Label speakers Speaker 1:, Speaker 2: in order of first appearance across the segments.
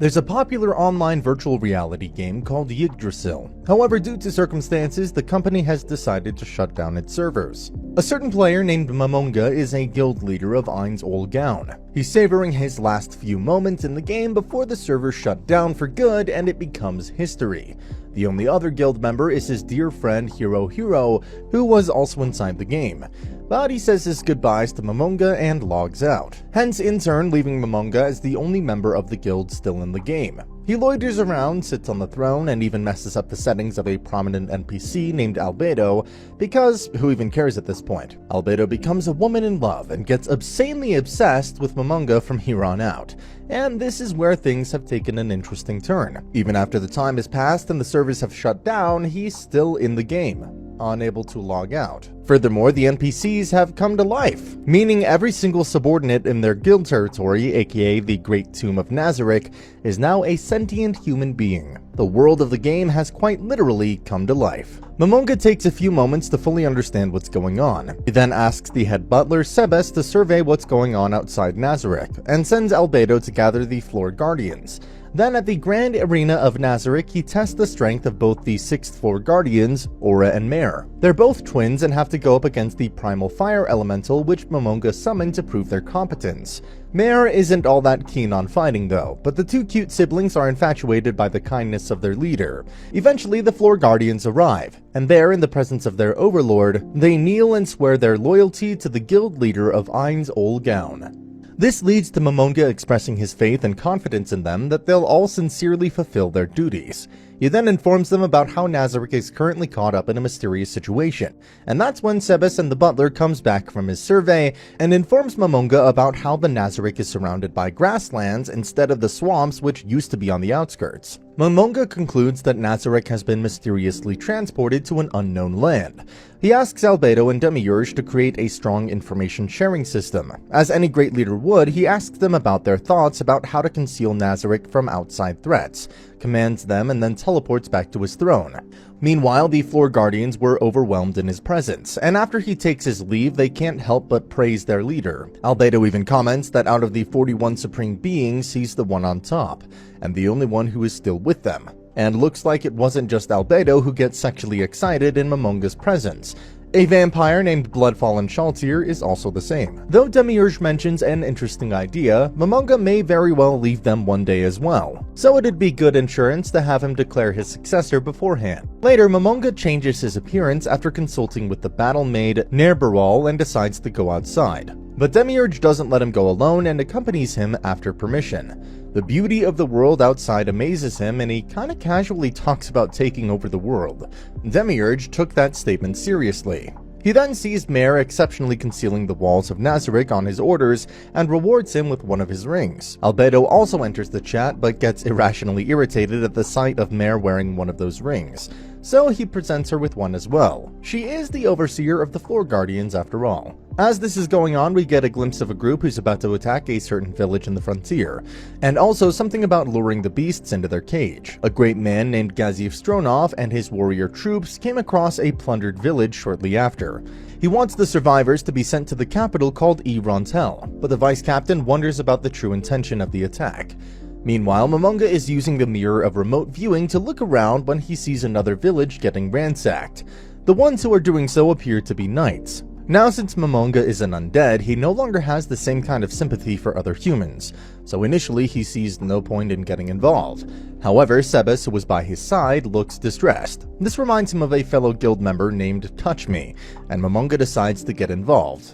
Speaker 1: There's a popular online virtual reality game called Yggdrasil. However, due to circumstances, the company has decided to shut down its servers. A certain player named Mamonga is a guild leader of Ainz Ol Gaun. He's savoring his last few moments in the game before the server shut down for good and it becomes history. The only other guild member is his dear friend Hiro, who was also inside the game. But he says his goodbyes to Mamonga and logs out, hence in turn leaving Mamonga as the only member of the guild still in the game. He loiters around, sits on the throne, and even messes up the settings of a prominent NPC named Albedo, because who even cares at this point? Albedo becomes a woman in love and gets obscenely obsessed with Mamonga from here on out. And this is where things have taken an interesting turn. Even after the time has passed and the servers have shut down, he's still in the game, unable to log out. Furthermore, the NPCs have come to life, meaning every single subordinate in their guild territory, aka the Great Tomb of Nazarick, is now a sentient human being. The world of the game has quite literally come to life. Mamonga takes a few moments to fully understand what's going on. He then asks the head butler, Sebes, to survey what's going on outside Nazarick, and sends Albedo to gather the floor guardians. Then at the Grand Arena of Nazarick, he tests the strength of both the 6th floor guardians, Aura and Mare. They're both twins and have to go up against the primal fire elemental which Mamonga summoned to prove their competence. Mare isn't all that keen on fighting though, but the two cute siblings are infatuated by the kindness of their leader. Eventually the floor guardians arrive, and there in the presence of their overlord, they kneel and swear their loyalty to the guild leader of Ainz Ol Gaun. This leads to Mamonga expressing his faith and confidence in them that they'll all sincerely fulfill their duties. He then informs them about how Nazarick is currently caught up in a mysterious situation, and that's when Sebes and the butler comes back from his survey and informs Mamonga about how the Nazarick is surrounded by grasslands instead of the swamps which used to be on the outskirts. Mamonga concludes that Nazarick has been mysteriously transported to an unknown land. He asks Albedo and Demiurge to create a strong information sharing system. As any great leader would, he asks them about their thoughts about how to conceal Nazarick from outside threats, commands them, and then teleports back to his throne. Meanwhile, the floor guardians were overwhelmed in his presence, and after he takes his leave, they can't help but praise their leader. Albedo even comments that out of the 41 supreme beings, he's the one on top, and the only one who is still with them. And looks like it wasn't just Albedo who gets sexually excited in Mamonga's presence. A vampire named Bloodfallen Shaltir is also the same. Though Demiurge mentions an interesting idea, Mamonga may very well leave them one day as well, so it'd be good insurance to have him declare his successor beforehand. Later, Mamonga changes his appearance after consulting with the battle maid Ner'Baral and decides to go outside. But Demiurge doesn't let him go alone and accompanies him after permission. The beauty of the world outside amazes him, and he kinda casually talks about taking over the world. Demiurge took that statement seriously. He then sees Mare exceptionally concealing the walls of Nazarick on his orders and rewards him with one of his rings. Albedo also enters the chat but gets irrationally irritated at the sight of Mare wearing one of those rings, so he presents her with one as well. She is the overseer of the floor guardians after all. As this is going on, we get a glimpse of a group who's about to attack a certain village in the frontier, and also something about luring the beasts into their cage. A great man named Gazif Stronov and his warrior troops came across a plundered village shortly after. He wants the survivors to be sent to the capital called Rontel, but the vice captain wonders about the true intention of the attack. Meanwhile, Mamonga is using the mirror of remote viewing to look around when he sees another village getting ransacked. The ones who are doing so appear to be knights. Now, since Mamonga is an undead, he no longer has the same kind of sympathy for other humans, so initially he sees no point in getting involved. However, Sebes, who was by his side, looks distressed. This reminds him of a fellow guild member named Touch Me, and Mamonga decides to get involved.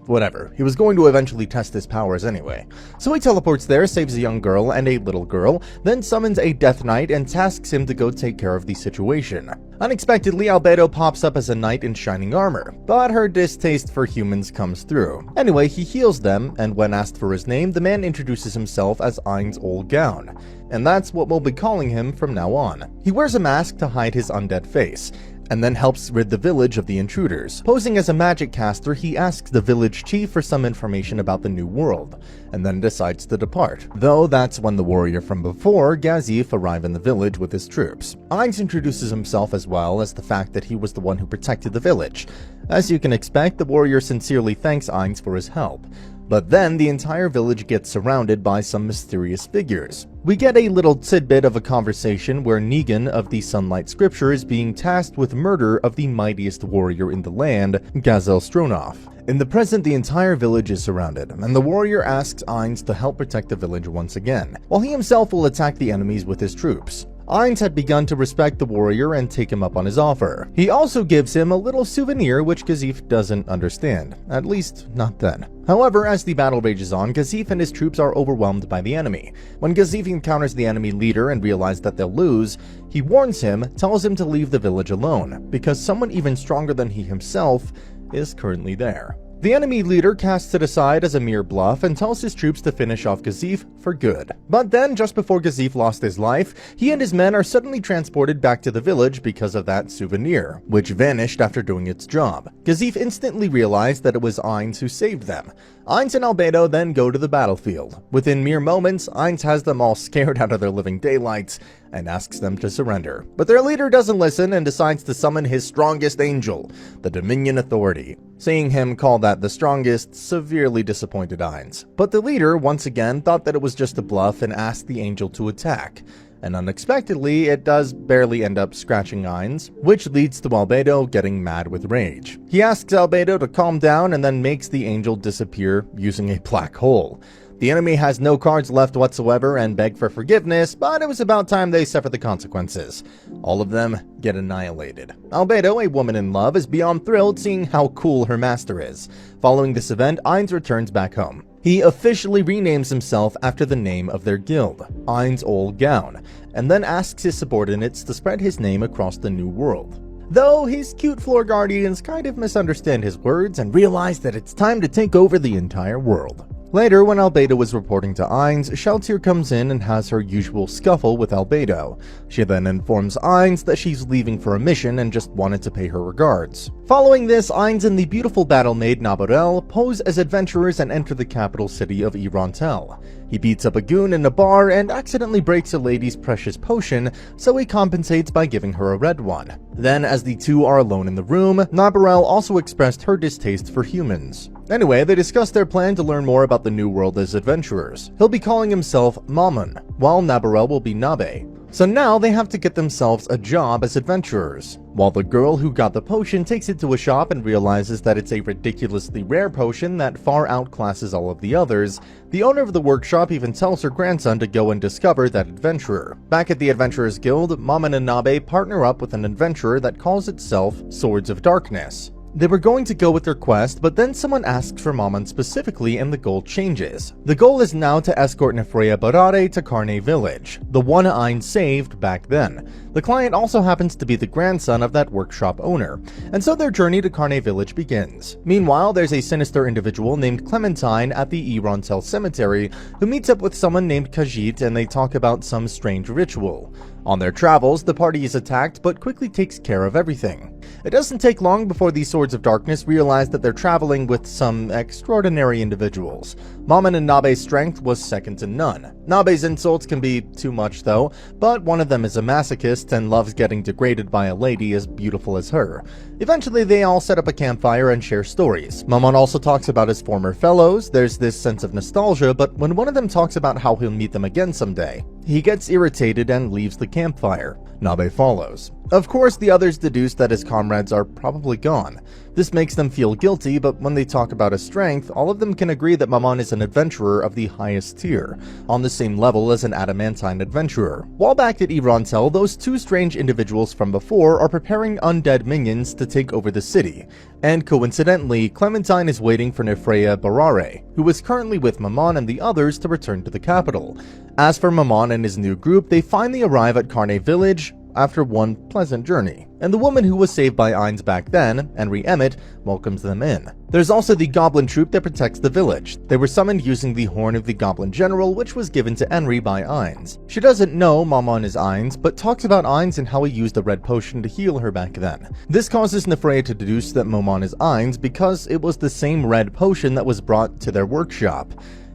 Speaker 1: Whatever, he was going to eventually test his powers anyway. So he teleports there, saves a young girl and a little girl, then summons a Death Knight and tasks him to go take care of the situation. Unexpectedly, Albedo pops up as a knight in shining armor, but her distaste for humans comes through. Anyway, he heals them, and when asked for his name, the man introduces himself as Ainz Ol Gaun, and that's what we'll be calling him from now on. He wears a mask to hide his undead face, and then helps rid the village of the intruders. Posing as a magic caster, he asks the village chief for some information about the new world, and then decides to depart. Though that's when the warrior from before, Gazif, arrive in the village with his troops. Ainz introduces himself as well as the fact that he was the one who protected the village. As you can expect, the warrior sincerely thanks Ainz for his help. But then the entire village gets surrounded by some mysterious figures. We get a little tidbit of a conversation where Negan of the Sunlight Scripture is being tasked with murder of the mightiest warrior in the land, Gazel Stronov. In the present, the entire village is surrounded, and the warrior asks Ainz to help protect the village once again, while he himself will attack the enemies with his troops. Ainz had begun to respect the warrior and take him up on his offer. He also gives him a little souvenir which Gazif doesn't understand, at least not then. However, as the battle rages on, Gazif and his troops are overwhelmed by the enemy. When Gazif encounters the enemy leader and realizes that they'll lose, he warns him, tells him to leave the village alone, because someone even stronger than he himself is currently there. The enemy leader casts it aside as a mere bluff and tells his troops to finish off Gazif for good. But then, just before Gazif lost his life, he and his men are suddenly transported back to the village because of that souvenir, which vanished after doing its job. Gazif instantly realized that it was Ainz who saved them. Ainz and Albedo then go to the battlefield. Within mere moments, Ainz has them all scared out of their living daylights and asks them to surrender. But their leader doesn't listen and decides to summon his strongest angel, the Dominion Authority. Seeing him call that the strongest severely disappointed Ainz. But the leader, once again, thought that it was just a bluff and asked the angel to attack. And unexpectedly, it does barely end up scratching Ainz, which leads to Albedo getting mad with rage. He asks Albedo to calm down and then makes the angel disappear using a black hole. The enemy has no cards left whatsoever and beg for forgiveness, but it was about time they suffer the consequences. All of them get annihilated. Albedo, a woman in love, is beyond thrilled seeing how cool her master is. Following this event, Ainz returns back home. He officially renames himself after the name of their guild, Ainz Ol Gaun, and then asks his subordinates to spread his name across the new world. Though his cute floor guardians kind of misunderstand his words and realize that it's time to take over the entire world. Later, when Albedo was reporting to Ainz, Sheltir comes in and has her usual scuffle with Albedo. She then informs Ainz that she's leaving for a mission and just wanted to pay her regards. Following this, Ainz and the beautiful battle maid Nabarel pose as adventurers and enter the capital city of Irantel. He beats up a goon in a bar and accidentally breaks a lady's precious potion, so he compensates by giving her a red one. Then, as the two are alone in the room, Nabarel also expressed her distaste for humans. Anyway, they discuss their plan to learn more about the new world as adventurers. He'll be calling himself Mamun, while Nabarel will be Nabe. So now they have to get themselves a job as adventurers. While the girl who got the potion takes it to a shop and realizes that it's a ridiculously rare potion that far outclasses all of the others, the owner of the workshop even tells her grandson to go and discover that adventurer. Back at the Adventurers Guild, Mamun and Nabe partner up with an adventurer that calls itself Swords of Darkness. They were going to go with their quest, but then someone asks for Mamun specifically and the goal changes. The goal is now to escort Nefreya Barare to Karne Village, the one Ainz saved back then. The client also happens to be the grandson of that workshop owner, and so their journey to Karne Village begins. Meanwhile, there's a sinister individual named Clementine at the Irantel Cemetery who meets up with someone named Khajiit and they talk about some strange ritual. On their travels, the party is attacked but quickly takes care of everything. It doesn't take long before these Swords of Darkness realize that they're traveling with some extraordinary individuals. Mamun and Nabe's strength was second to none. Nabe's insults can be too much though, but one of them is a masochist and loves getting degraded by a lady as beautiful as her. Eventually they all set up a campfire and share stories. Mamun also talks about his former fellows. There's this sense of nostalgia, but when one of them talks about how he'll meet them again someday, he gets irritated and leaves the campfire. Nabe follows. Of course, the others deduce that his comrades are probably gone. This makes them feel guilty, but when they talk about his strength, all of them can agree that Mamun is an adventurer of the highest tier, on the same level as an adamantine adventurer. While back at Irantel, those two strange individuals from before are preparing undead minions to take over the city, and coincidentally, Clementine is waiting for Nefreya Barare, who is currently with Mamun and the others to return to the capital. As for Mamun and his new group, they finally arrive at Karne Village after one pleasant journey, and the woman who was saved by Ainz back then, Henry Emmett, welcomes them in. There's also the goblin troop that protects the village. They were summoned using the Horn of the Goblin General, which was given to Henry by Ainz. She doesn't know Mamun is Ainz, but talks about Ainz and how he used a red potion to heal her back then. This causes Nefreya to deduce that Mamun is Ainz because it was the same red potion that was brought to their workshop.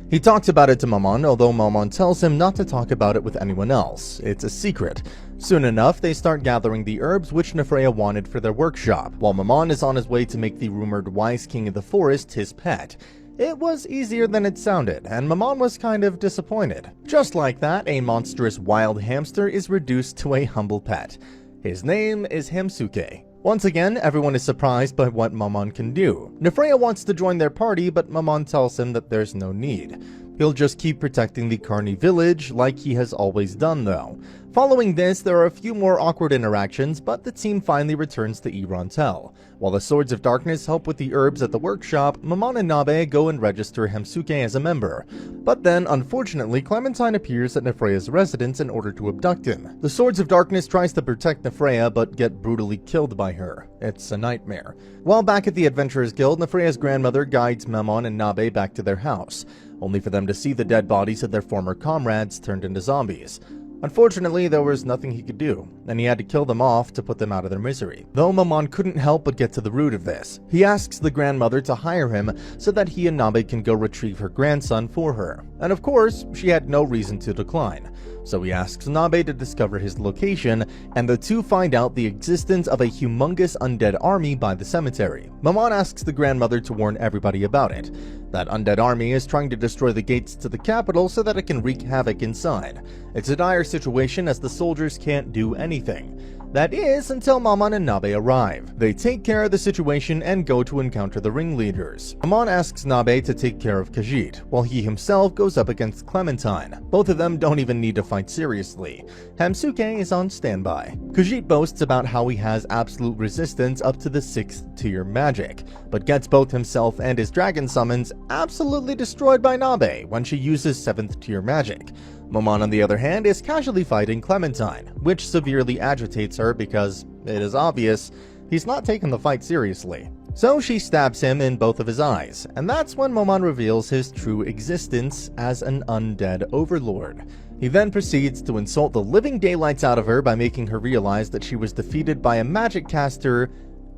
Speaker 1: He talks about it to Mamun, although Mamun tells him not to talk about it with anyone else. It's a secret. Soon enough, they start gathering the herbs which Nefreya wanted for their workshop, while Mamun is on his way to make the rumored wise king of the forest his pet. It was easier than it sounded, and Maman was kind of disappointed. Just like that, a monstrous wild hamster is reduced to a humble pet. His name is Hamsuke. Once again, everyone is surprised by what Maman can do. Nefreya wants to join their party, but Maman tells him that there's no need. He'll just keep protecting the Carney village like he has always done though. Following this, there are a few more awkward interactions, but the team finally returns to Irantel. While the Swords of Darkness help with the herbs at the workshop, Maman and Nabe go and register Hamsuke as a member. But then, unfortunately, Clementine appears at Nefreya's residence in order to abduct him. The Swords of Darkness tries to protect Nefreya, but get brutally killed by her. It's a nightmare. While back at the Adventurers Guild, Nefreya's grandmother guides Maman and Nabe back to their house, only for them to see the dead bodies of their former comrades turned into zombies. Unfortunately, there was nothing he could do, and he had to kill them off to put them out of their misery. Though Maman couldn't help but get to the root of this, he asks the grandmother to hire him so that he and Nabe can go retrieve her grandson for her. And of course, she had no reason to decline. So he asks Nabe to discover his location, and the two find out the existence of a humongous undead army by the cemetery. Maman asks the grandmother to warn everybody about it. That undead army is trying to destroy the gates to the capital so that it can wreak havoc inside. It's a dire situation as the soldiers can't do anything. That is, until Maman and Nabe arrive. They take care of the situation and go to encounter the ringleaders. Maman asks Nabe to take care of Khajiit, while he himself goes up against Clementine. Both of them don't even need to fight seriously. Hamsuke is on standby. Khajiit boasts about how he has absolute resistance up to the 6th tier magic, but gets both himself and his dragon summons absolutely destroyed by Nabe when she uses 7th tier magic. Maman, on the other hand, is casually fighting Clementine, which severely agitates her because, it is obvious, he's not taking the fight seriously. So she stabs him in both of his eyes, and that's when Maman reveals his true existence as an undead overlord. He then proceeds to insult the living daylights out of her by making her realize that she was defeated by a magic caster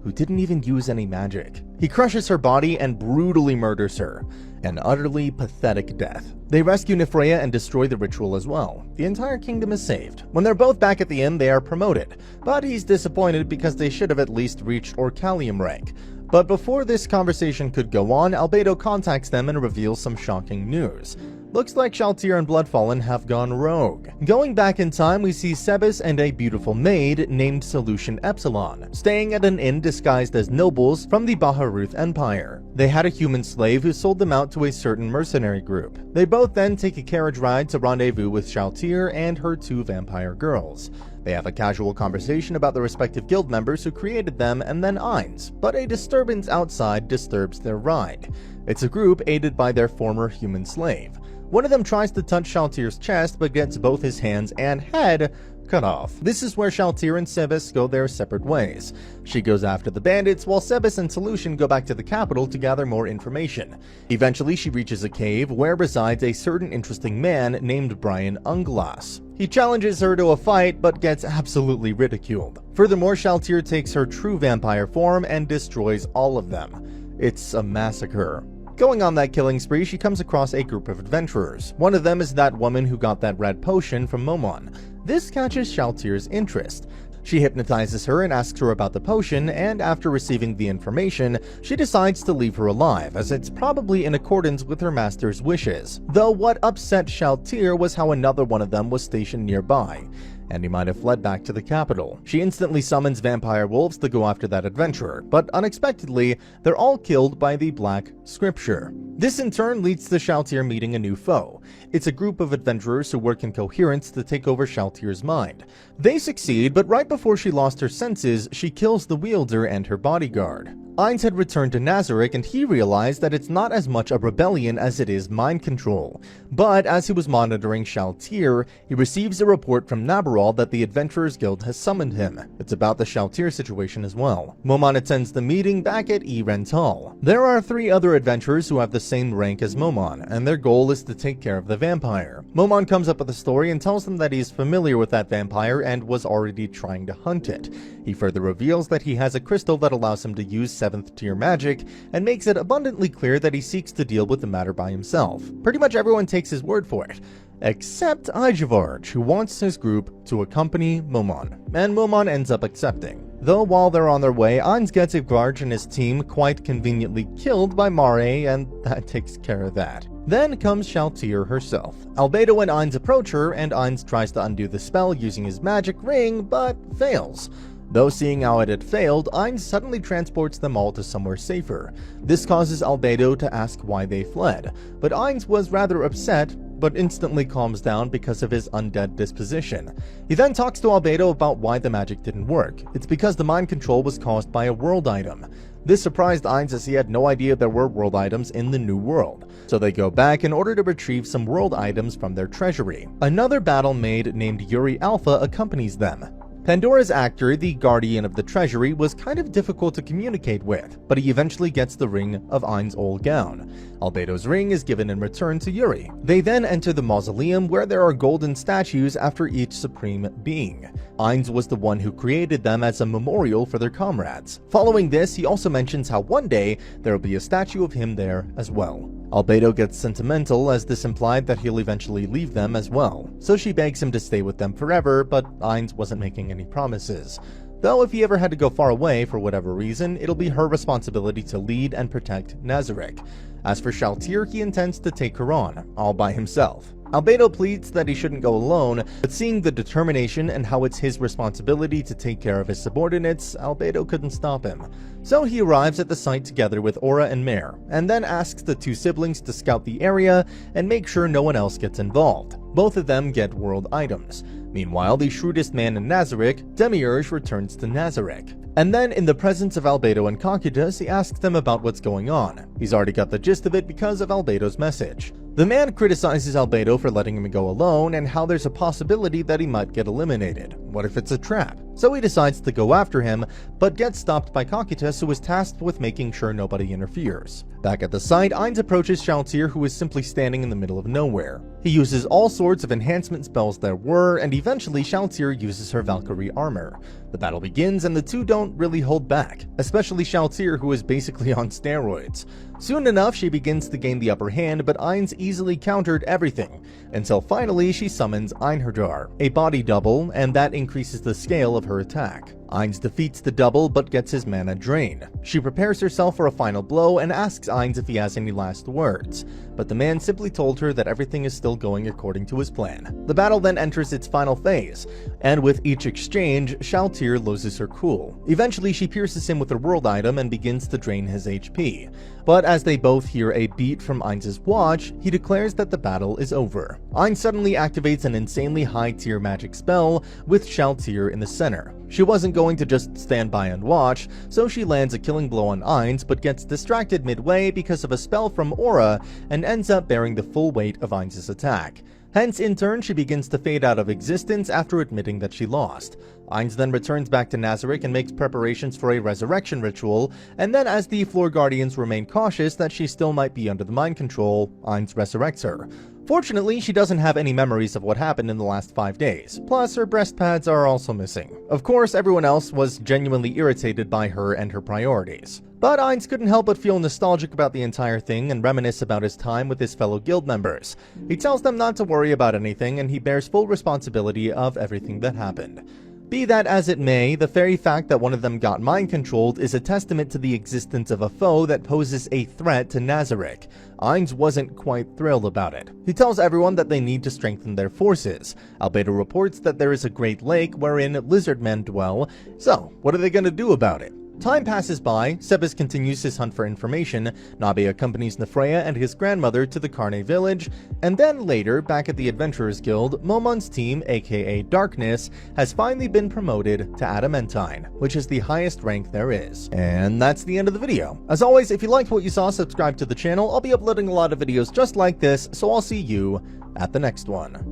Speaker 1: who didn't even use any magic. He crushes her body and brutally murders her. An utterly pathetic death. They rescue Nefreya and destroy the ritual as well. The entire kingdom is saved. When they're both back at the inn, they are promoted, but he's disappointed because they should have at least reached Orcalium rank. But before this conversation could go on, Albedo contacts them and reveals some shocking news. Looks like Shaltir and Bloodfallen have gone rogue. Going back in time, we see Sebas and a beautiful maid named Solution Epsilon, staying at an inn disguised as nobles from the Baharuth Empire. They had a human slave who sold them out to a certain mercenary group. They both then take a carriage ride to rendezvous with Shaltir and her 2 vampire girls. They have a casual conversation about the respective guild members who created them and then Ainz, but a disturbance outside disturbs their ride. It's a group aided by their former human slave. One of them tries to touch Shaltir's chest but gets both his hands and head cut off. This is where Shaltir and Sebas go their separate ways. She goes after the bandits while Sebas and Solution go back to the capital to gather more information. Eventually she reaches a cave where resides a certain interesting man named Brian Unglass. He challenges her to a fight but gets absolutely ridiculed. Furthermore, Shaltir takes her true vampire form and destroys all of them. It's a massacre. Going on that killing spree, she comes across a group of adventurers. One of them is that woman who got that red potion from Momon. This catches Shaltir's interest. She hypnotizes her and asks her about the potion, and after receiving the information, she decides to leave her alive, as it's probably in accordance with her master's wishes. Though what upset Shaltir was how another one of them was stationed nearby, and he might have fled back to the capital. She instantly summons vampire wolves to go after that adventurer, but unexpectedly, they're all killed by the Black Scripture. This in turn leads to Shaltir meeting a new foe. It's a group of adventurers who work in coherence to take over Shaltir's mind. They succeed, but right before she lost her senses, she kills the wielder and her bodyguard. Ainz had returned to Nazarick and he realized that it's not as much a rebellion as it is mind control. But as he was monitoring Shaltir, he receives a report from Nabarol that the Adventurers Guild has summoned him. It's about the Shaltir situation as well. Momon attends the meeting back at Rental. There are 3 other adventurers who have the same rank as Momon, and their goal is to take care of the vampire. Momon comes up with a story and tells them that he's familiar with that vampire and was already trying to hunt it. He further reveals that he has a crystal that allows him to use 7th tier magic, and makes it abundantly clear that he seeks to deal with the matter by himself. Pretty much everyone takes his word for it. except Ijarvarj, who wants his group to accompany Momon, and Momon ends up accepting. Though while they're on their way, Ainz gets Ijarvarj and his team quite conveniently killed by Mare, and that takes care of that. Then comes Shaltir herself. Albedo and Ainz approach her, and Ainz tries to undo the spell using his magic ring, but fails. Though seeing how it had failed, Ainz suddenly transports them all to somewhere safer. This causes Albedo to ask why they fled, but Ainz was rather upset, but instantly calms down because of his undead disposition. He then talks to Albedo about why the magic didn't work. It's because the mind control was caused by a world item. This surprised Ainz as he had no idea there were world items in the new world. So they go back in order to retrieve some world items from their treasury. Another battle maid named Yuri Alpha accompanies them. Pandora's actor, the guardian of the treasury, was kind of difficult to communicate with, but he eventually gets the ring of Ain's old gown. Albedo's ring is given in return to Yuri. They then enter the mausoleum where there are golden statues after each supreme being. Ainz was the one who created them as a memorial for their comrades. Following this, he also mentions how one day there will be a statue of him there as well. Albedo gets sentimental as this implied that he'll eventually leave them as well, so she begs him to stay with them forever, but Ainz wasn't making any promises. Though if he ever had to go far away for whatever reason, it'll be her responsibility to lead and protect Nazarick. As for Shaltir, he intends to take her on, all by himself. Albedo pleads that he shouldn't go alone, but seeing the determination and how it's his responsibility to take care of his subordinates, Albedo couldn't stop him. So he arrives at the site together with Aura and Mare, and then asks the two siblings to scout the area and make sure no one else gets involved. Both of them get world items. Meanwhile, the shrewdest man in Nazarick, Demiurge, returns to Nazarick. And then, in the presence of Albedo and Cocytus, he asks them about what's going on. He's already got the gist of it because of Albedo's message. The man criticizes Albedo for letting him go alone and how there's a possibility that he might get eliminated. What if it's a trap? So he decides to go after him, but gets stopped by Cocytus, who is tasked with making sure nobody interferes. Back at the site, Ainz approaches Shaltir, who is simply standing in the middle of nowhere. He uses all sorts of enhancement spells there were, and eventually Shaltir uses her Valkyrie armor. The battle begins, and the two don't really hold back, especially Shaltir, who is basically on steroids. Soon enough, she begins to gain the upper hand, but Ainz easily countered everything, until finally she summons Einherjar, a body double, and that increases the scale of her attack. Ainz defeats the double but gets his mana drained. She prepares herself for a final blow and asks Ainz if he has any last words, but the man simply told her that everything is still going according to his plan. The battle then enters its final phase, and with each exchange, Shaltir loses her cool. Eventually, she pierces him with her world item and begins to drain his HP. But as they both hear a beat from Ainz's watch, he declares that the battle is over. Ainz suddenly activates an insanely high-tier magic spell with Shaltir in the center. She wasn't going to just stand by and watch, so she lands a killing blow on Ainz, but gets distracted midway because of a spell from Aura and ends up bearing the full weight of Ainz's attack. Hence, in turn, she begins to fade out of existence after admitting that she lost. Ainz then returns back to Nazarick and makes preparations for a resurrection ritual, and then as the Floor Guardians remain cautious that she still might be under the mind control, Ainz resurrects her. Fortunately, she doesn't have any memories of what happened in the last 5 days, plus her breast pads are also missing. Of course, everyone else was genuinely irritated by her and her priorities. But Ainz couldn't help but feel nostalgic about the entire thing and reminisce about his time with his fellow guild members. He tells them not to worry about anything, and he bears full responsibility of everything that happened. Be that as it may, the very fact that one of them got mind-controlled is a testament to the existence of a foe that poses a threat to Nazarick. Ainz wasn't quite thrilled about it. He tells everyone that they need to strengthen their forces. Albedo reports that there is a great lake wherein lizard men dwell, so what are they going to do about it? Time passes by, Sebas continues his hunt for information, Nabe accompanies Nefreya and his grandmother to the Carne village, and then later, back at the Adventurers Guild, Momon's team, aka Darkness, has finally been promoted to Adamantine, which is the highest rank there is. And that's the end of the video. As always, if you liked what you saw, subscribe to the channel. I'll be uploading a lot of videos just like this, so I'll see you at the next one.